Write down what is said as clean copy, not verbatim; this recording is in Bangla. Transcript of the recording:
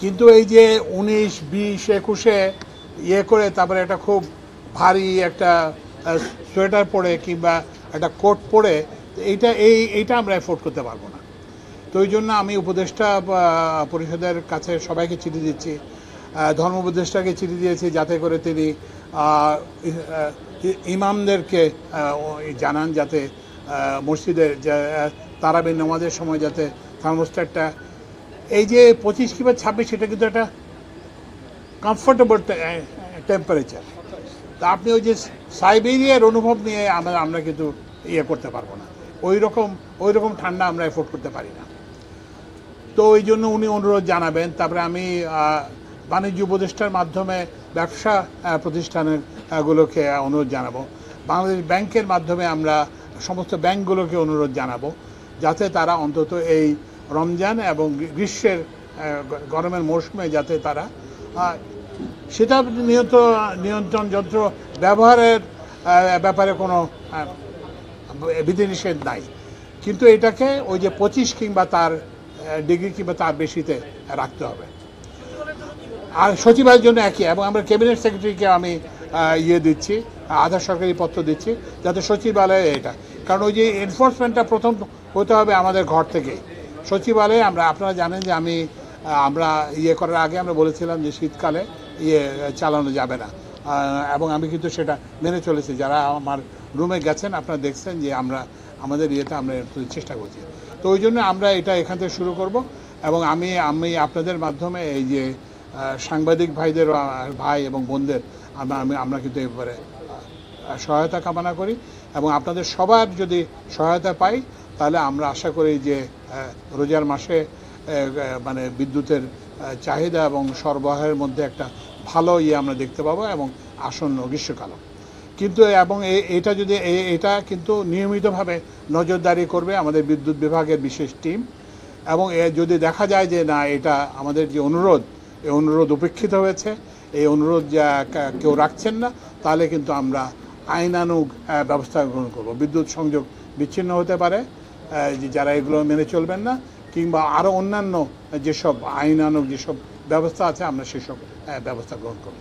কিন্তু এই যে 19, 20, 21-এ ইয়ে করে তারপরে একটা খুব ভারী একটা সোয়েটার পরে কিংবা একটা কোট পরে এইটা আমরা এফোর্ড করতে পারবো না। তো ওই জন্য আমি উপদেষ্টা পরিষদের কাছে সবাইকে চিঠি দিচ্ছি, ধর্ম উপদেষ্টাকে চিঠি দিয়েছি যাতে করে তিনি ইমামদেরকে জানান যাতে মসজিদের তারাবি নামাজের সময় যাতে থার্মোস্ট্যাটটা এই যে 25 কিংবা 26 সেটা কিন্তু একটা কমফোর্টেবল টেম্পারেচার। তা আপনি ওই যে সাইবেরিয়ার অনুভব নিয়ে আমরা কিন্তু ইয়ে করতে পারবো না, ওই রকম ঠান্ডা আমরা এফোর্ড করতে পারি না। তো ওই জন্য উনি অনুরোধ জানাবেন। তারপরে আমি বাণিজ্য উপদেষ্টার মাধ্যমে ব্যবসা প্রতিষ্ঠানের গুলোকে অনুরোধ জানাবো। বাংলাদেশ ব্যাংকের মাধ্যমে আমরা সমস্ত ব্যাংকগুলোকে অনুরোধ জানাবো যাতে তারা অন্তত এই রমজান এবং গ্রীষ্মের গরমের মৌসুমে যাতে তারা সেটা নিয়ন্ত্রণ যন্ত্র ব্যবহারের ব্যাপারে কোনো বিধিনিষেধ নাই, কিন্তু এটাকে ওই যে 25 কিংবা তার ডিগ্রি কিংবা তার বেশিতে রাখতে হবে। আর সচিবালয়ের জন্য একই, এবং আমরা ক্যাবিনেট সেক্রেটারিকে আমি দিচ্ছি, আধা সরকারি পত্র দিচ্ছি যাতে সচিবালয়ে এটা, কারণ ওই যে এনফোর্সমেন্টটা প্রথম হতে হবে আমাদের ঘর থেকেই। সচিবালয়ে আপনারা জানেন যে আমরা করার আগে আমরা বলেছিলাম যে শীতকালে চালানো যাবে না, এবং আমি কিন্তু সেটা মেনে চলেছি। যারা আমার রুমে গেছেন আপনারা দেখছেন যে আমাদের আমরা চেষ্টা করছি। তো ওই জন্য আমরা এটা এখান থেকে শুরু করব, এবং আমি আপনাদের মাধ্যমে এই যে সাংবাদিক ভাইদের ভাই এবং বোনদের আমরা কিন্তু এই ব্যাপারে সহায়তা কামনা করি, এবং আপনাদের সবার যদি সহায়তা পাই তাহলে আমরা আশা করি যে রোজার মাসে মানে বিদ্যুতের চাহিদা এবং সরবরাহের মধ্যে একটা ভালো আমরা দেখতে পাবো, এবং আসন্ন গ্রীষ্মকালও কিন্তু, এবং এটা কিন্তু নিয়মিতভাবে নজরদারি করবে আমাদের বিদ্যুৎ বিভাগের বিশেষ টিম। এবং যদি দেখা যায় যে না এটা আমাদের যে এই অনুরোধ উপেক্ষিত হয়েছে, এই অনুরোধ কেউ রাখছেন না, তাহলে কিন্তু আমরা আইনানুগ ব্যবস্থা গ্রহণ করব। বিদ্যুৎ সংযোগ বিচ্ছিন্ন হতে পারে যারা এগুলো মেনে চলবেন না, কিংবা আরও অন্যান্য যেসব আইনানুগ যেসব ব্যবস্থা আছে আমরা সেসব ব্যবস্থা গ্রহণ করব।